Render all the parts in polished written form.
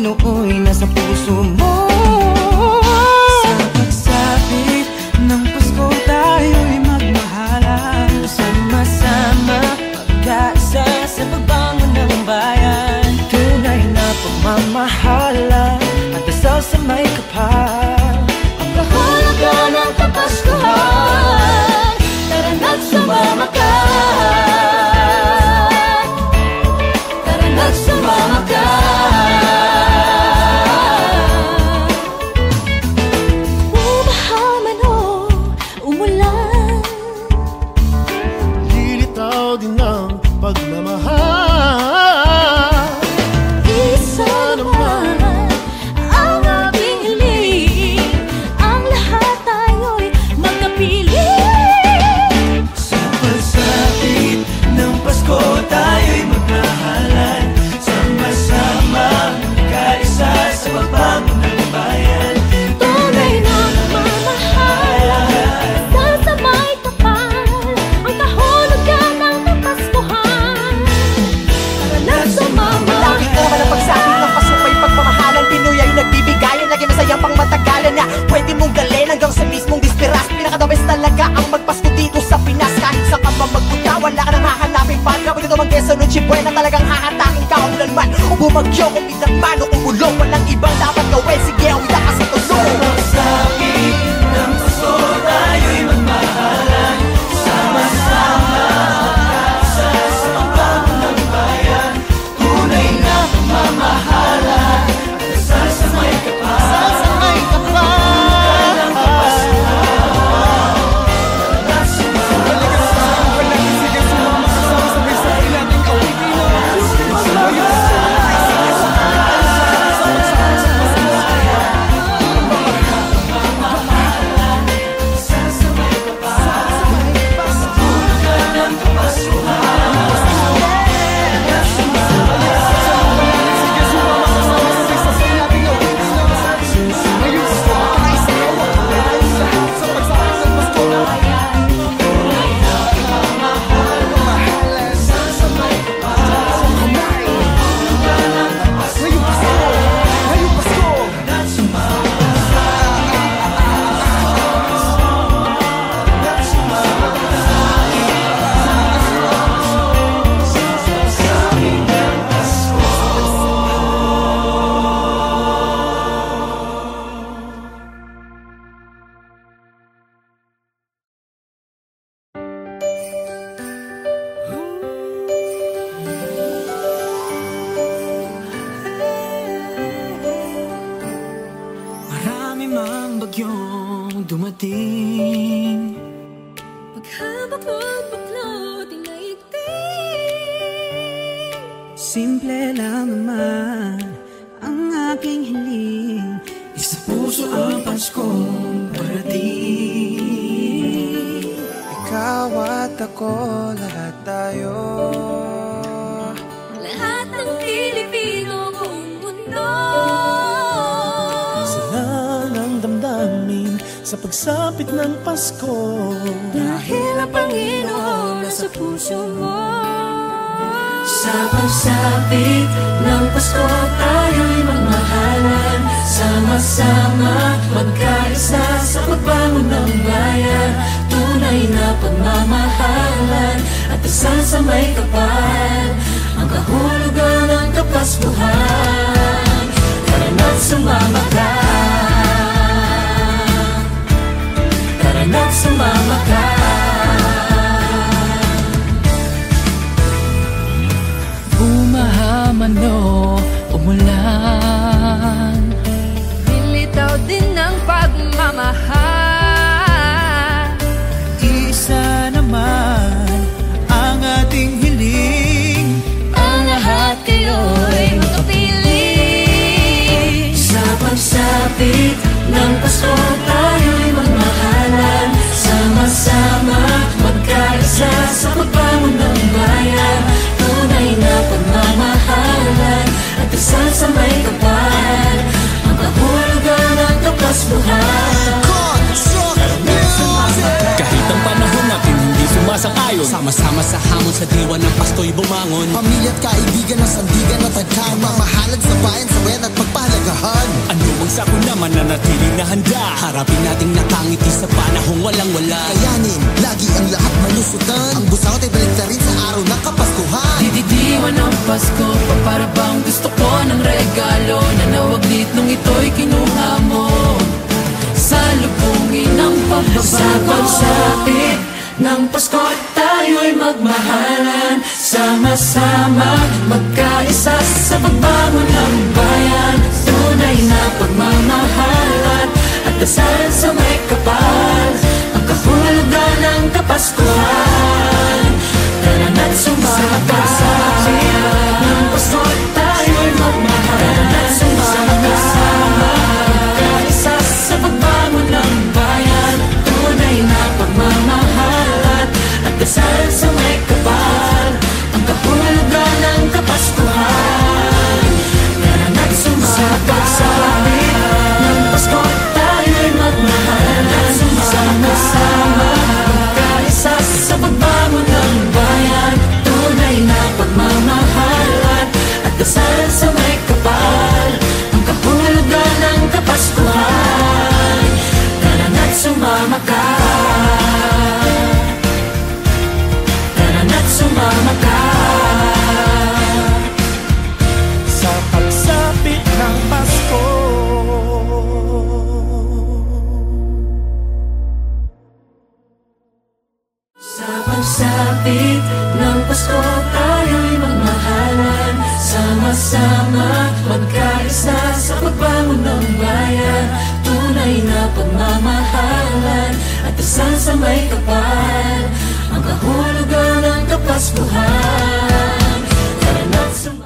Panginoon nasa puso mo. Sa pagsapit ng Pasko tayo'y magmahalan, sama-sama magkaisa sa pagbangon ng bayan. Tunay na pagmamahalan at dasal sa may kapal, ang kahulugan ng Kapaskuhan. Tara na't sumama ka, tara na't sumama ka. Umahaman o umulan, lilitaw din ng pagmamahal. isa naman ang ating hiling, ang lahat tayo'y magkapiling. Sa pagsapit ng Pasko tayo'y magmahalan, sama-sama kaisa sa pagbangon ng bayan. Tunay na pagmamahal, sasamay kapal, ang kahulugan ng Kapaskuhan. Tara na't sumama. Malaki ka naman ang pagsabi ng Pasko may pagmamahalan. Pinoy ay nagbibigayan, lagi masayang pang matagalan na pwede mong dalhin hanggang sa mismong disperas. Pinakadabes talaga ang magpasko dito sa Pinas. Kahit saan ka pa magpunta, wala ka nang hahanapin pagka pwede naman kesa nun chibuena, talagang hahatakin ka kung lanman o bumagyo, kung pinagman o kung bulong. Walang ibang dapat gawin, sige awita ka sa tulong. Sa pagsapit ng Pasko tayo'y magmahalan, sama-sama magkaisa sa pagbangon ng bayan. Tunay na pagmamahalan at dasal sa may kapal, Ay kapal, ng Kapaskuhan. Tara na't sumama marami mang bagyong dumating, Paghabak mo't baklot inaigting, simple lang naman ang aking hiling, isa puso ang Paskong parating. ikaw at ako, lahat tayo. lahat ng Pilipino buong mundo. Sana ng damdamin sa pagsapit ng Pasko. Dahil ang Panginoon nasa puso mo. Sa pagsapit ng Pasko tayo'y magmahalan, sama-sama magkaisa sa pagbangon ng bayan. Tunay na pagmamahalan at dasal sa may kapal, ang kahulugan ng Kapaskuhan. Tara na't sumama ka, tara na't sumama ka. Bumahaman o umulan, Lilitaw din ng pagmamahal. isa naman ang ating hiling, Ang lahat kayo'y magkapiling. sa pagsapit ng Pasko tayo'y magmahalan, sama-sama magkaisa sa pagbangon ng bayan. Tunay na pagmamahalan at dasal sa may kapal, ang kahulugan ng Kapaskuhan. Kahit ang panahon natin hindi sumasang-ayon, sama-sama sa hamon sa diwa ng Pasko'y bumangon. Pamilya at kaibigan ng sandigan at tagkama, mahalad sa bayan, sa bayan at pagpapalala. handa. Harapin nating nakangiti sa panahong walang-wala. Kayanin, lagi ang lahat malusutan. Ang busaw ay balik na rin sa araw ng Kapaskuhan. Dididiwan ang Pasko, para bang gusto ko ng regalo na nawaglit nung ito'y kinuha mo. Salubungin ang pagbabago sa pagsapit ng Pasko at tayo'y magmahalan. Sama-sama magkaisa sa pagbangon ng bayan. Tunay na pagmamahalan at dasalan sa may kapal. Ang kahulugan ng Kapaskuhan. Tara na't sumama pagsapit ng Pasko at tayo'y magmahalan. Sama-sama magkaisa sa pagbangon ng bayan. Tunay na pagmamahalan at dasalan sa may kapal. Ang kahulugan ng Kapaskuhan. Tara na't sumama pagsapit ng Pasko at tayo'y magmahalan. Sama-sama magkaisa sa pagbangon ng bayan. Tunay na pagmamahalan at dasalan sa may kapal. Ang kahulugan ng Kapaskuhan. Tara na't sumama ka. Tara na't sumama ka. Sa pagsapit ng Pasko. Sa pagsapit ng Pasko tayo'y magmahalan. Sama-sama magkaisa sa pagbangon ng bayan. Tunay na pagmamahalan at dasal sa may kapal. Ang kahulugan ng Kapaskuhan. Tara na't sumama.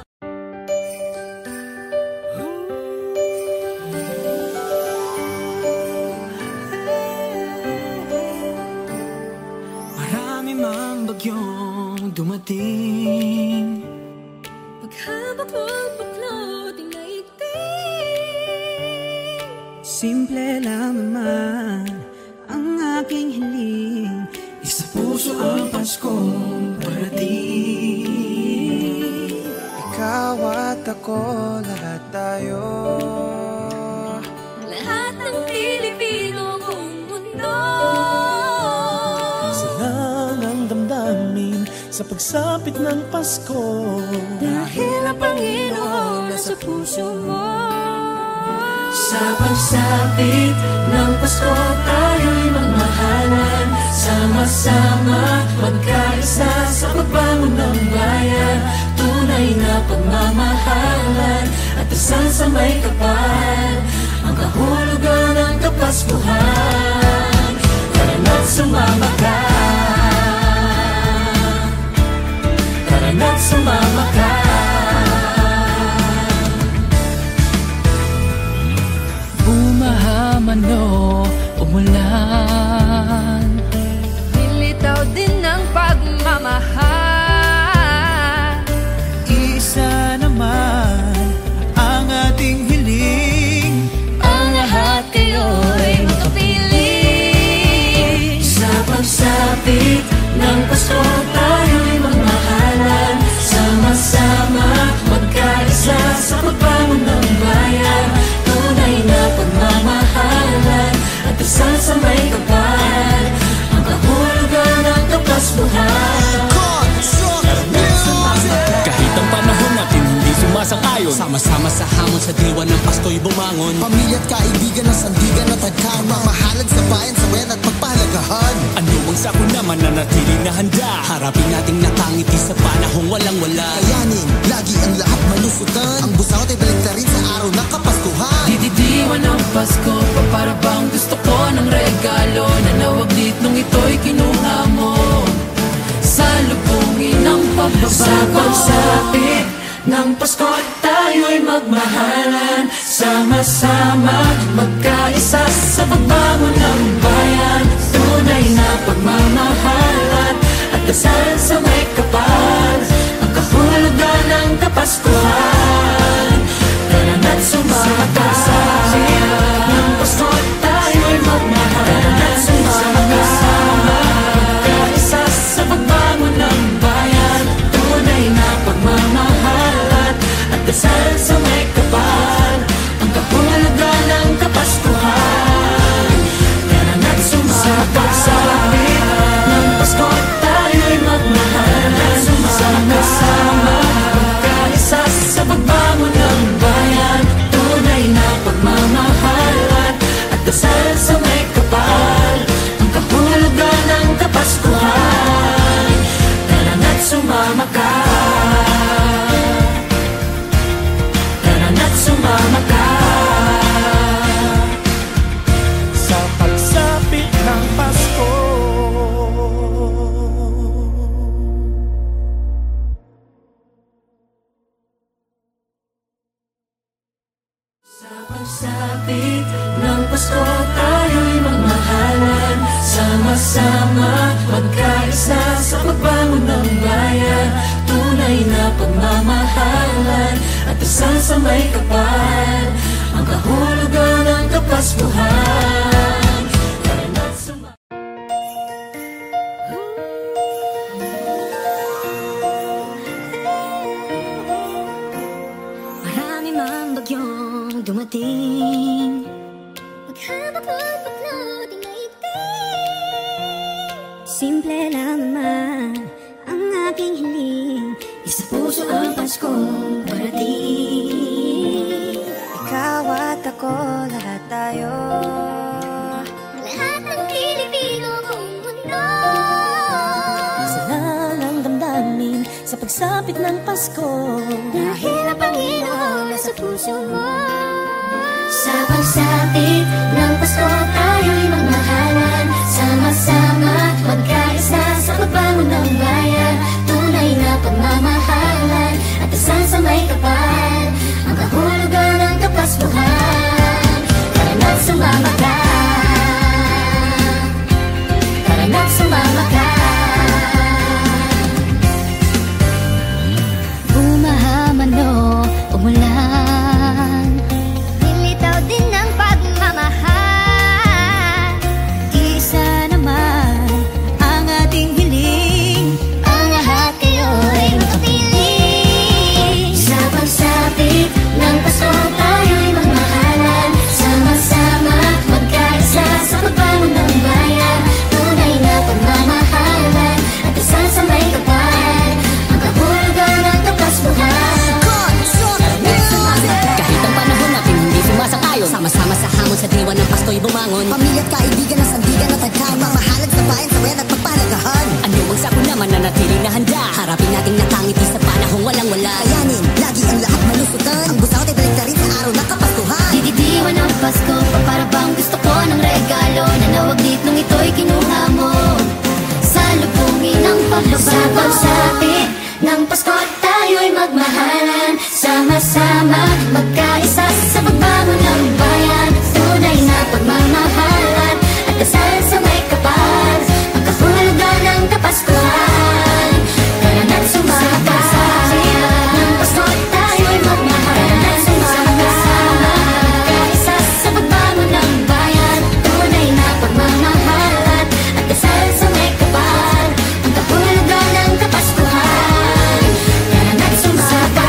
Marami mang bagyong dumating. Paghabak mo'ng baklot tinaiting. Simple lang naman ang aking hiling. Isa puso ang Paskong parating. Ikaw at ako, lahat tayo. Lahat ng Pilipino buong mundo. Isa lang ang damdamin sa pagsapit ng Pasko. Dahil ang Panginoon nasa puso mo. Sa pagsapit ng Pasko tayo'y magmahalan. Sama-sama magkaisa sa pagbangon ng bayan. Tunay na pagmamahalan at dasal sa may kapal. Ang kahulugan ng Kapaskuhan. Tara na't sumama ka. Tara na't sumama ka. Bumahaman o umulan, Nilitaw din ng pagmamahal. Isa naman ang ating hiling. Ang lahat kayo'y makapiling. sa pagsapit ng Pasko tayo'y magmahalan. Sama-sama magkaisa sa pagbangon ng bayan. Tunay na pagmamahalan at dasal sa may kapal. Ang kahulugan ng Kapaskuhan. Kahit ang panahon natin hindi sumasang-ayon, sama-sama sa hamon sa diwa ng Pasko'y bumangon. Pamilya at kaibigan ng sandigan at tagkan. Mamahalan sa bayan, sawayan at pagpahalagahan. Ano ang sako naman na natiling na handa. Harapin nating nakangiti sa panahong walang-wala. Kayanin, lagi ang lahat malusutan. Ang busaw ay balik na rin sa araw ng Kapaskuhan. Dididiwan ang Pasko, para bang gusto ko ng regalo na nawaglit nung ito'y kinuha mo. Salubungin ang pagbabago sa pagsapit ng Pasko at tayo'y magmahalan. Sama-sama magkaisa sa pagbangon ng bayan. Tunay na pagmamahalan at dasal sa may kapal. Ang kahulugan ng Kapaskuhan. Tara na't sumama pagsapit ng Pasko at tayo'y magmahalan. Tara na't sumama magkaisa sa pagbangon ng bayan. Tunay na pagmamahalan at dasal sa may kapal. Ang kahulugan ng Kapaskuhan. Sa pagsapit ng Pasko tayo'y magmahalan, sama-sama magkaisa sa pagbangon ng bayan. Tunay na pagmamahalan at dasal sa may kapal, ang kahulugan ng Kapaskuhan. Marami mang bagyong dumating, maghabak ng pagloading na itim. Simple lang naman ang aking hiling, isa puso ang Paskong parating. Ikaw at ako, lahat tayo, lahat ng Pilipino buong mundo. Isa lang ang damdamin sa pagsapit ng Pasko, dahil ang Panginoon nasa puso mo. Sa pagsapit ng Pasko tayo'y magmahalan, sama-sama magkaisa sa pagbangon ng bayan. Tunay na pagmamahalan at dasal sa may kapal, ang kahulugan ng Kapaskuhan. Tara na't sumama ka, tara na't sumama ka. Bumahaman o umulan, nilitaw din ang pagmamahal. Isa naman ang ating hiling, ang lahat kayo'y makapiling. Sa pagsapit ng Pasko tayo'y magmahalan, sama-sama magkaisa sa pagbangon ng bayan. Tunay na pagmamahalan at dasal sa may kapal, ang kahulugan ng Kapaskuhan. Kahit ang panahon natin hindi sumasang-ayon, sama-sama sa hamon sa diwa ng Pasko'y bumangon. Pamilya at kaibigan na sandigan at tagkama, mahalad sa bayan sa wayan at pagpanagahan. Ano ang sakon naman na natiling na handa, harapin nating nakangiti sa panahong walang-wala. Kayanin, lagi ang lahat malusutan, ang busaw ay balik na rin sa araw ng Kapaskuhan. Dididiwan ang Pasko, para bang gusto ko ng regalo, nanawaglit nung ito'y kinuha mo. Salubungin ang pagbabago, sa pagsapit ng Pasko tayo'y magmahalan, sama-sama magkaisa sa pagbangon ng bayan. Tunay na pagmamahalan at dasal sa may kapal, ang kahulugan ng Kapaskuhan. Tara na't sumama ka, ng Pasko tayo'y magmahalan, sama-sama magkaisa sa pagbangon ng bayan. Tunay na pagmamahalan at dasal sa may kapal, ang kahulugan ng Kapaskuhan. Tara na't sumama ka,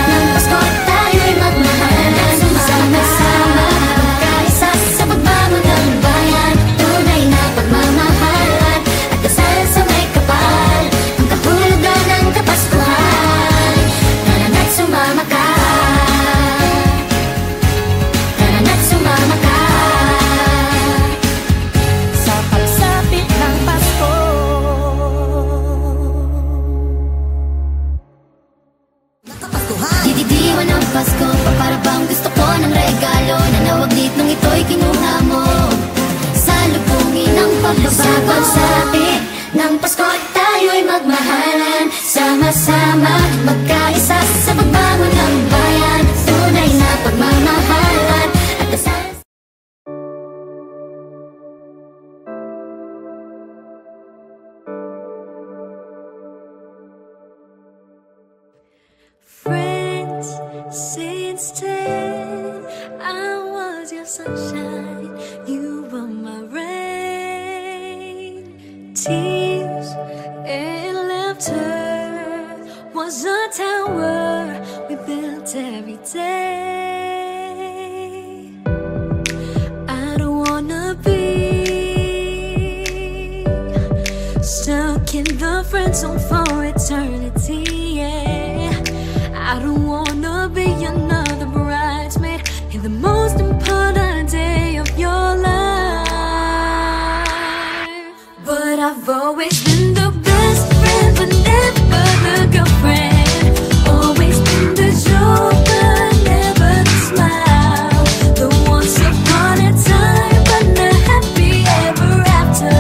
ng Pasko tayo'y magmahalan, sama-sama magkaisa sa pagbangon ng bayan. Tunay na pagmamahalan at dasal sa may kapal, ang kahulugan ng Kapaskuhan. Tara na't sumama ka, tara na't sumama ka. sa pagsapit ng Pasko. Dididiwan ang Pasko, para bang gusto ko ng regalo, nanawaglit nung ito'y kinuha mo. Salubungin ang pagbabago, sa pagsapit ng Pasko tayo'y magmahalan, sama-sama magkaisa sa pagbangon ng bayan. Tunay na pagmamahalan at dasal. Friends, since 10 I was your sunshine, you were my rain. Tears and laughter was a tower we built every day. I don't wanna be stuck in the friend zone for eternity, yeah. I don't wanna be another bridesmaid in the most important day of your life. But I've always been the best friend, but never the girlfriend. Always been the joker, never the smile. The once upon a time, but not happy ever after.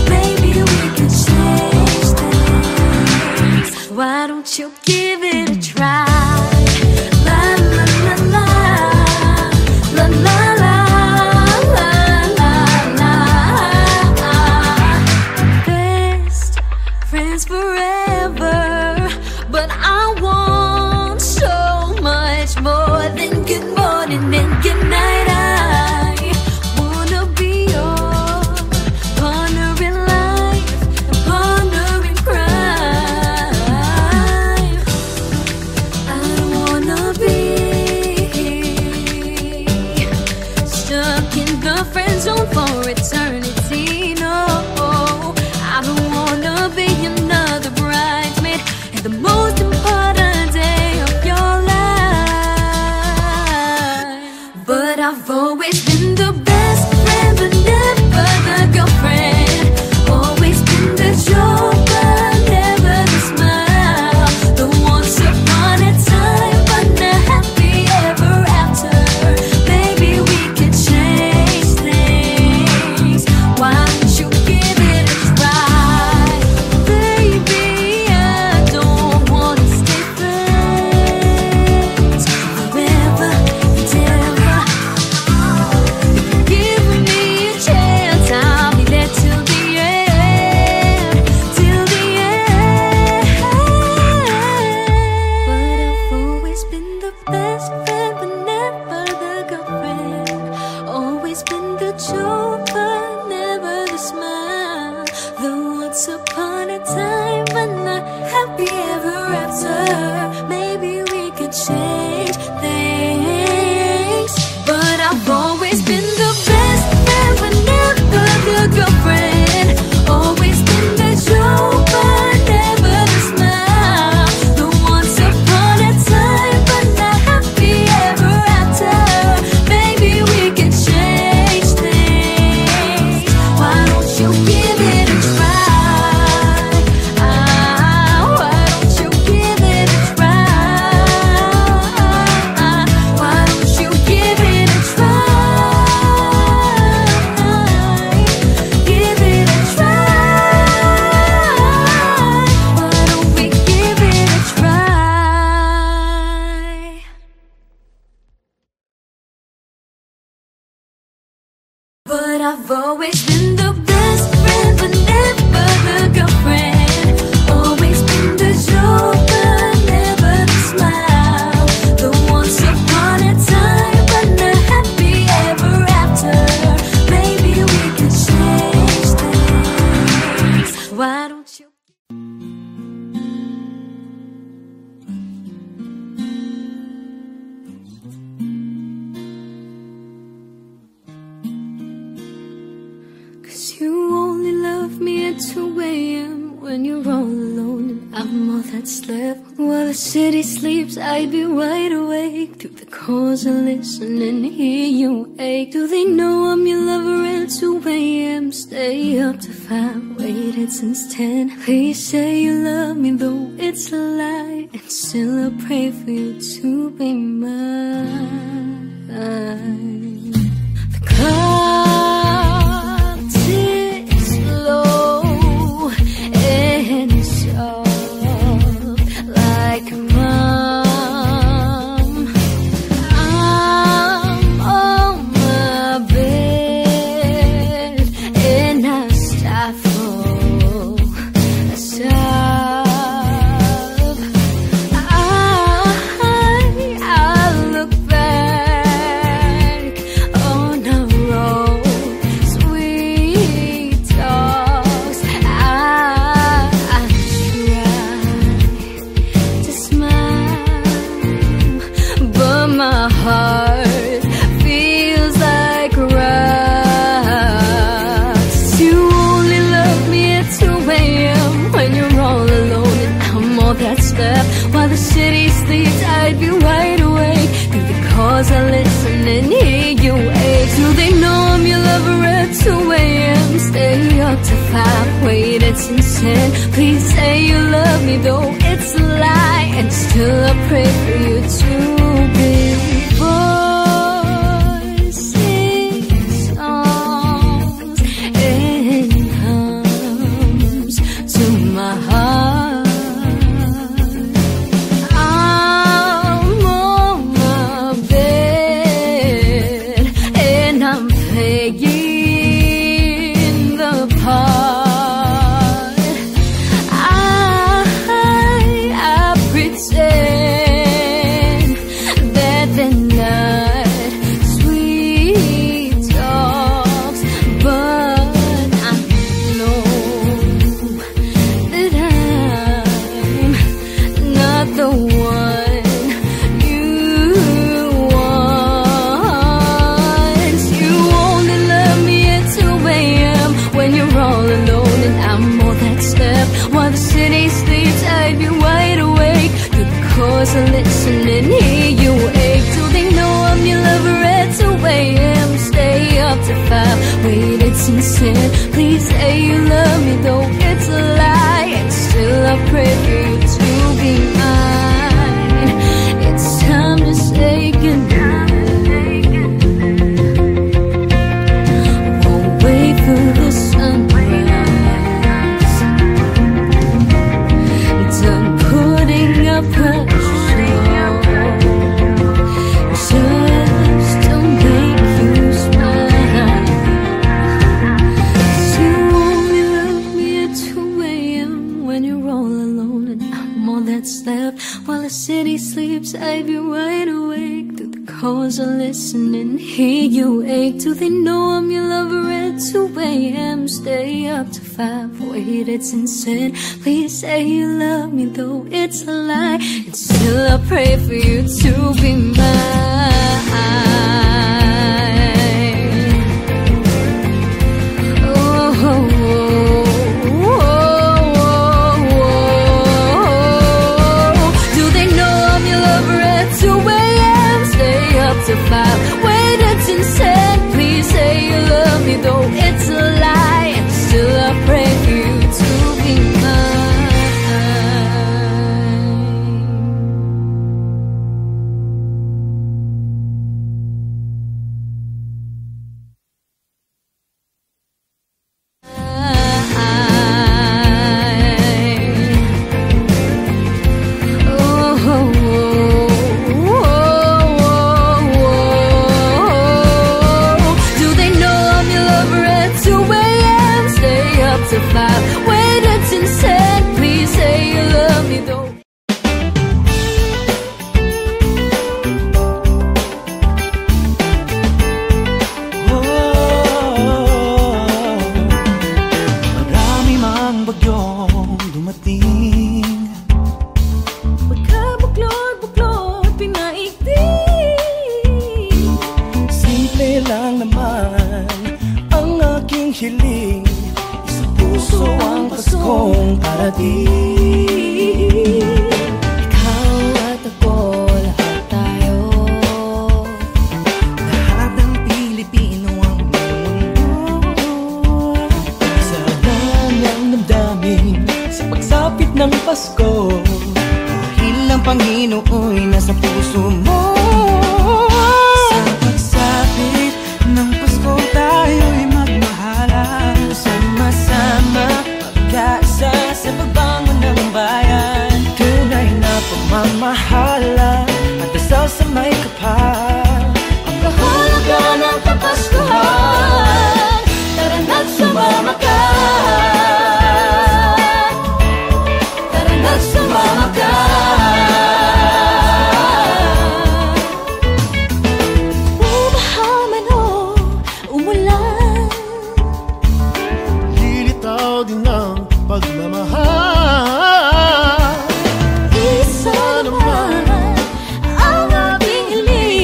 Maybe we could change things. Why don't you give it a try? La friend zone for eternity. No, I don't wanna be another bridesmaid in the most important day of your life. But I've always been the best friend, but never the girlfriend. Always been the joker, never the smile. The once upon a time, but not happy ever after. Maybe we could change things. Why don't you give it a try? Baby, I don't wanna stay friends forever and ever. Give me a chance, I'll be there till the end, till the end. But I've always been the best friend, but never the girlfriend. Always been the joker, never the smile. The once upon a time, but not happy ever after. Maybe we could change things. But I've always been the best friend, but never the girlfriend. Always been the joker, never the smile. The once upon a time, but not happy ever after. Maybe we can change things. Why don't you give it a try? Why don't you give it a try? Why don't you give it a try? Give it a try. Why don't we give it a try? But I've always been the best friend, but never the girlfriend. Always been the joker, never the smile. The once upon a time, but not happy ever after. Maybe we could change things. Why don't you? Cause you only love me at 2 a.m. when you're all alone and I'm all that's left. While the city sleeps, I'd be wide awake through the calls and listen and hear you ache. Do they know I'm your lover at 2 a.m.? Stay up to 5, waited since 10. Please say you love me though it's a lie, and still I pray for you to be mine. The clock ticks slow and soft like a mom. I'm on my bed and I stifle a sob. I look back on our road, sweet talks. I try to smile, but my heart feels like rocks. You only love me at 2 a.m. when you're all alone and I'm all that's left. While the city sleeps, I'd be wide awake through the calls I listen and hear you ache. Do they know I'm your lover at 2 a.m.? Stay up to 5, waited since 10. Please say you love me though it's a lie, and still I pray for you to be voicing songs and hums to my heart. I'm on my bed and I'm playing the part. I pretend Please say you love me, though it's a lie. And still I pray for you to be mine. It's time to say goodnight. Won't wait for the sunrise. Done putting up pressure just to make you smile. So won't you love me at 2 a.m. when you're all alone and I'm all that's left? While the city sleeps, I'd be wide awake. Through the calls I listen and hear you ache. Do they know I'm your lover at 2 a.m.? Stay up to 5, wait, it's insane. Please say you love me, though it's a lie. And still I pray for you to be mine. Oh, oh, oh. Do they know I'm your lover at 2 a.m.? Stay up to 5, wait, it's insane. Please say you love me, though it's a lie. And still I pray for you to be mine. Wait, it's insane. Please say you love me, though. Marami mang bagyong dumating, Pagkabuklod-buklod, pinaigting. simple lang naman ang aking hiling. Puso ang Paskong parating. Ikaw at ako, lahat tayo. Lahat ng Pilipino ang mundo. Isa lang ang damdamin sa pagsapit ng Pasko. Dahil ang Panginooy nasa puso mo. Sa pagsapit ng Pasko tayo'y magmahalan. Sama-sama, magkaisa sa pagbangon ng bayan. Tunay na pagmamahalan at dasal sa may kapal. Ang kahalaga ng Kapaskuhan, tara na't sumama ka. Tara na't sumama ka. Bumaha man o umulan, Lilitaw din ang pagmamahal. isa naman ang ating hiling.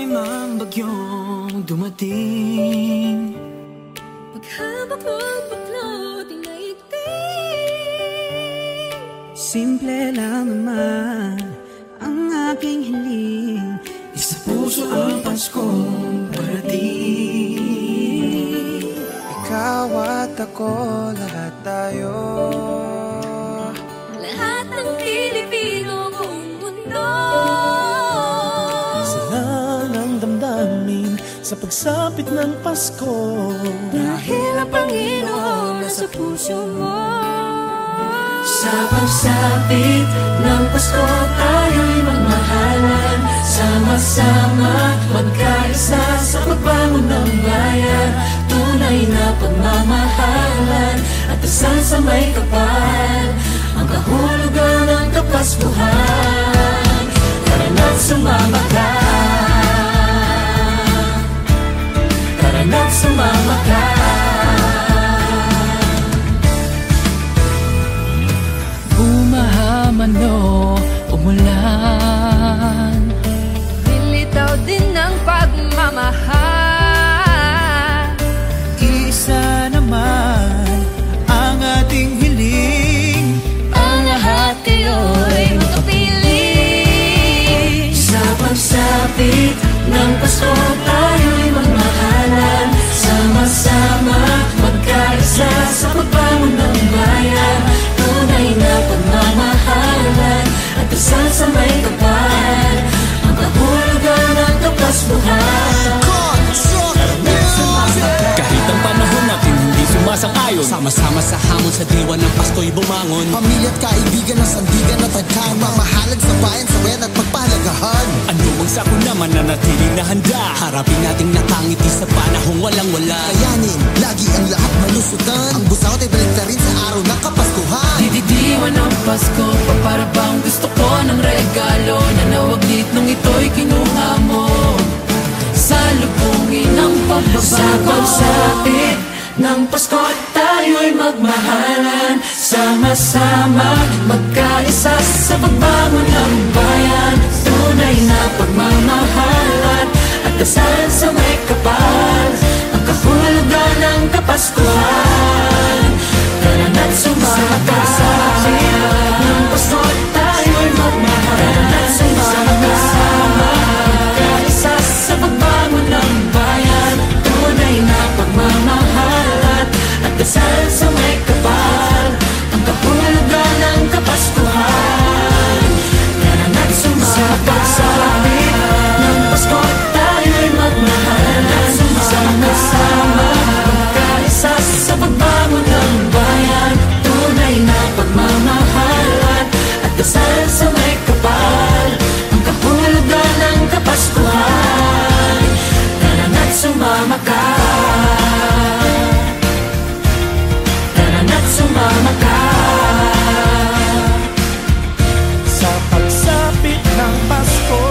mang bagyong dumating, paghabak mo'ng baklot ay naigting. simple lang naman ang aking hiling, isa puso ang Paskong parating. Ikaw at ako, lahat tayo, Lahat ng Pilipino buong mundo, Salang ang damdamin sa pagsapit ng Pasko, dahil ang Panginoon nasa puso mo. sa pagsapit ng Pasko tayo'y magmahalan, sama-sama magkaisa sa pagbangon ng bayan. Tunay na pagmamahalan at dasal sa may kapal, ang kahulugan ng Kapaskuhan. Tara na't sumama ka, tara na't sumama ka. Bumahaman o umulan, Nilitaw din ng pagmamahal. isa naman ang ating hiling, Ang lahat kayo'y magkapiling. sa pagsapit ng Pasko tayo'y magmahalan, sama-sama magkaisa sa pagbangon ng bayan. Tunay na pagmamahalan at dasal sa may kapal, ang kahulugan ng Kapaskuhan. Kahit ang panahon natin hindi sumasang-ayon, sama-sama sa hamon sa diwa ng Pasko'y bumangon. Pamilya at kaibigan ng sandigan at tagkama, mamahalad sa bayan, sa wena at pagpalagahan. Ano ang sako naman na natiling na handa, harapin nating nakangiti sa panahong walang-wala. Kayanin, lagi ang lahat malusutan, ang busawat ay balik na rin sa araw ng Kapaskuhan. Didiwan ng Pasko, para bang gusto ko ng regalo na nawaglit nung ito'y kinuha mo. Salubungin ang pagbabago, sa pagsapit ng Pasko tayo'y magmahalan, sama-sama magkaisa sa pagbangon ng bayan. Tunay na pagmamahalan at dasal sa may kapal, ang kahulugan ng Kapaskuhan. Tara na't sumama ka, sa pagsapit ng Pasko tayo'y magmahalan, sama-sama magkaisa sa pagbangon ng bayan. Tunay na pagmamahalan at dasal sa may kapal, ang kahulugan ng Kapaskuhan. Tara na't sumama sa pagsapit ng Pasko tayo'y magmahalan, sama-sama magkaisa sa pagbangon ng bayan. Tunay na pagmamahalan at dasal sa may kapal, ang kahulugan ng Kapaskuhan. Tara na't sumama ka, tara na't sumama ka, sa pagsapit ng Pasko.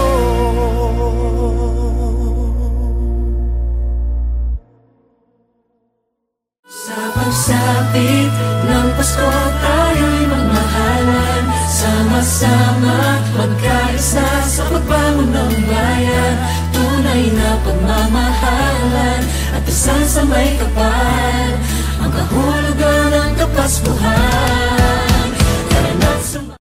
Sa pagsapit ng Pasko tayo'y magmahalan, sama-sama magkaisa sa pagbangon ng bayan. Tunay na pagmamahalan at dasal sa may kapal, ang kahulugan ng Kapaskuhan.